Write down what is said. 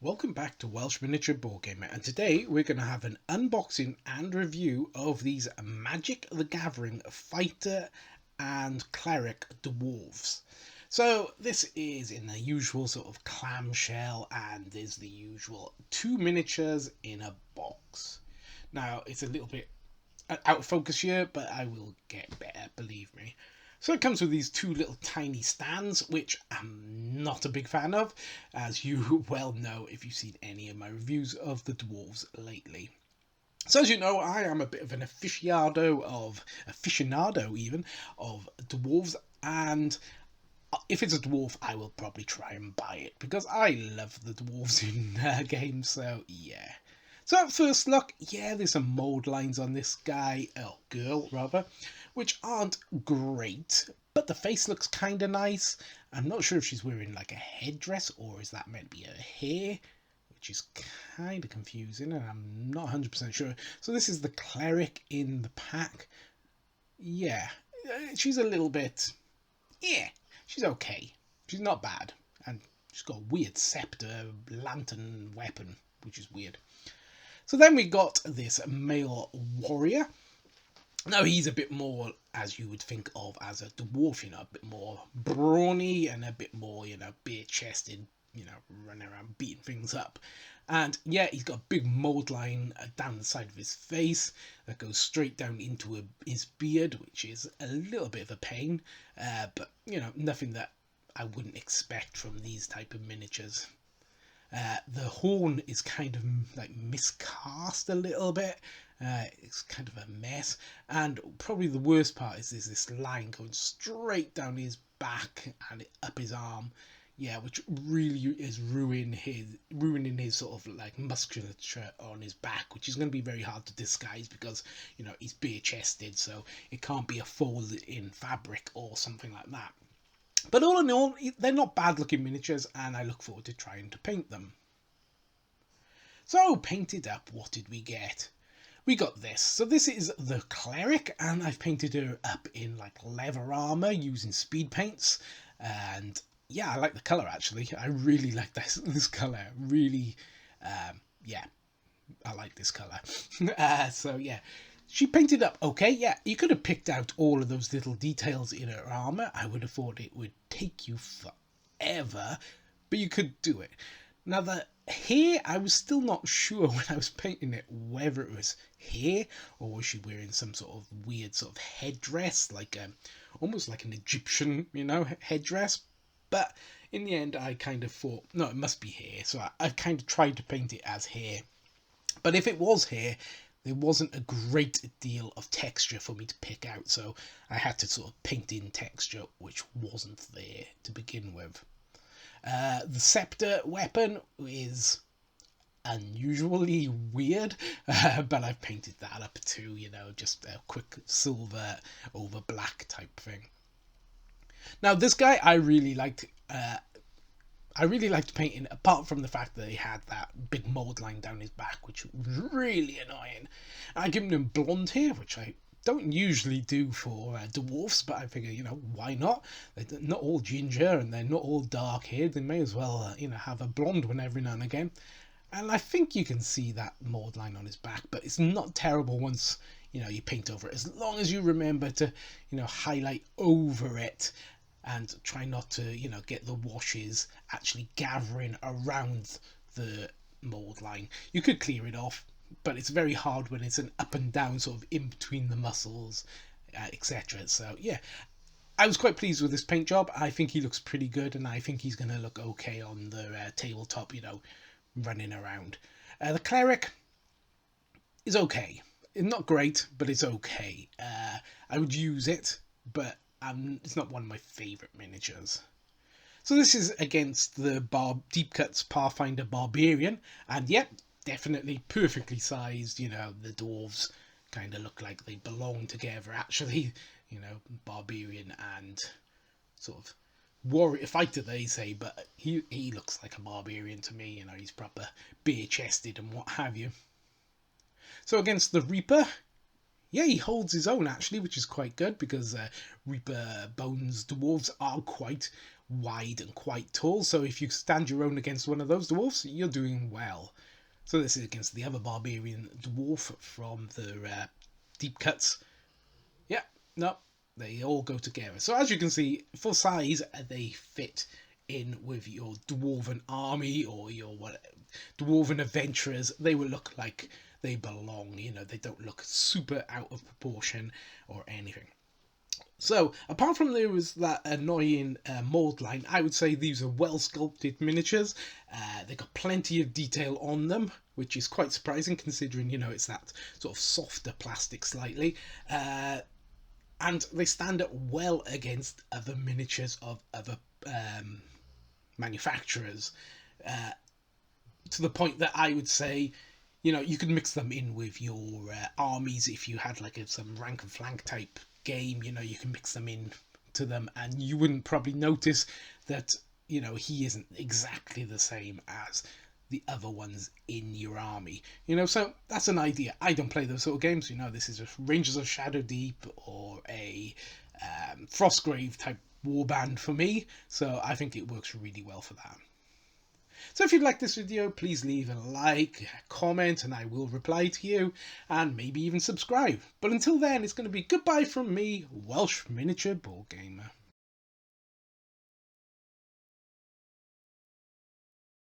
Welcome back to Welsh Miniature Board Gamer, and today we're going to have an unboxing and review of these Magic the Gathering Fighter and Cleric Dwarves. So this is in the usual sort of clamshell and is the usual 2 miniatures in a box. Now it's a little bit out of focus here, but I will get better, believe me. So it comes with these two little tiny stands, which I'm not a big fan of, as you well know if you've seen any of my reviews of the dwarves lately. So as you know, I am a bit of an aficionado even, of dwarves, and if it's a dwarf, I will probably try and buy it, because I love the dwarves in games, so yeah. So at first look, yeah, there's some mold lines on this guy, oh girl rather, which aren't great, but the face looks kind of nice. I'm not sure if she's wearing like a headdress or is that meant to be her hair, which is kind of confusing and I'm not 100% sure. So this is the cleric in the pack. Yeah, she's a little bit, yeah, she's okay. She's not bad. And she's got a weird scepter, lantern weapon, which is weird. So then we got this male warrior. Now he's a bit more, as you would think of as a dwarf, a bit more brawny and a bit more, bare-chested, running around beating things up. And yeah, he's got a big mold line down the side of his face that goes straight down into his beard, which is a little bit of a pain, but, nothing that I wouldn't expect from these type of miniatures. The horn is kind of like miscast a little bit. It's kind of a mess, and probably the worst part is there's this line going straight down his back and up his arm, yeah, which really is ruining his sort of like musculature on his back, which is going to be very hard to disguise because he's bare chested, so it can't be a fold in fabric or something like that. But all in all, they're not bad looking miniatures, and I look forward to trying to paint them. So, painted up, what did we get? We got this. So this is the cleric, and I've painted her up in like leather armor using speed paints. And yeah, I like the color actually. I really like this color. Really, yeah, I like this color. So yeah, she painted up okay. Yeah, you could have picked out all of those little details in her armor. I would have thought it would take you forever, but you could do it. Now the hair, I was still not sure when I was painting it whether it was hair or was she wearing some sort of weird sort of headdress, like almost like an Egyptian, headdress. But in the end, I kind of thought, no, it must be hair. So I kind of tried to paint it as hair. But if it was hair, there wasn't a great deal of texture for me to pick out, so I had to sort of paint in texture which wasn't there to begin with. The scepter weapon is unusually weird, but I've painted that up too, just a quick silver over black type thing. Now this guy I really liked painting, apart from the fact that he had that big mold line down his back, which was really annoying. I given him blonde hair, which I don't usually do for dwarfs, but I figure, why not? They're not all ginger and they're not all dark haired. They may as well, have a blonde one every now and again. And I think you can see that mold line on his back, but it's not terrible once, you paint over it. As long as you remember to, highlight over it and try not to, get the washes actually gathering around the mold line. You could clear it off, but it's very hard when it's an up and down sort of in between the muscles, etc. So yeah, I was quite pleased with this paint job. I think he looks pretty good, and I think he's going to look okay on the tabletop, running around. The cleric is okay. It's not great, but it's okay. I would use it, but it's not one of my favourite miniatures. So this is against the Deep Cuts Pathfinder Barbarian, and yep, definitely perfectly sized. The dwarves kind of look like they belong together actually. Barbarian and sort of warrior fighter they say, but he looks like a barbarian to me. He's proper bare chested and what have you. So against the Reaper, Yeah, he holds his own actually, which is quite good because Reaper Bones dwarves are quite wide and quite tall. So if you stand your own against one of those dwarves, you're doing well. So this is against the other barbarian dwarf from the deep cuts. Yeah, no, they all go together. So as you can see, for size, they fit in with your dwarven army or your dwarven adventurers. They will look like they belong. You know, they don't look super out of proportion or anything. So, apart from there was that annoying mold line, I would say these are well sculpted miniatures. They got plenty of detail on them, which is quite surprising considering, you know, it's that sort of softer plastic slightly. And they stand up well against other miniatures of other manufacturers, to the point that I would say, you know, you could mix them in with your armies if you had like some rank and flank type game. You know, you can mix them in to them, and you wouldn't probably notice that, you know, he isn't exactly the same as the other ones in your army. You know, so that's an idea. I don't play those sort of games. You know, this is a Rangers of Shadow Deep or a Frostgrave type warband for me, so I think it works really well for that. So if you like this video, please leave a like, comment, and I will reply to you, and maybe even subscribe. But until then, it's going to be goodbye from me, Welsh Miniature Board Gamer.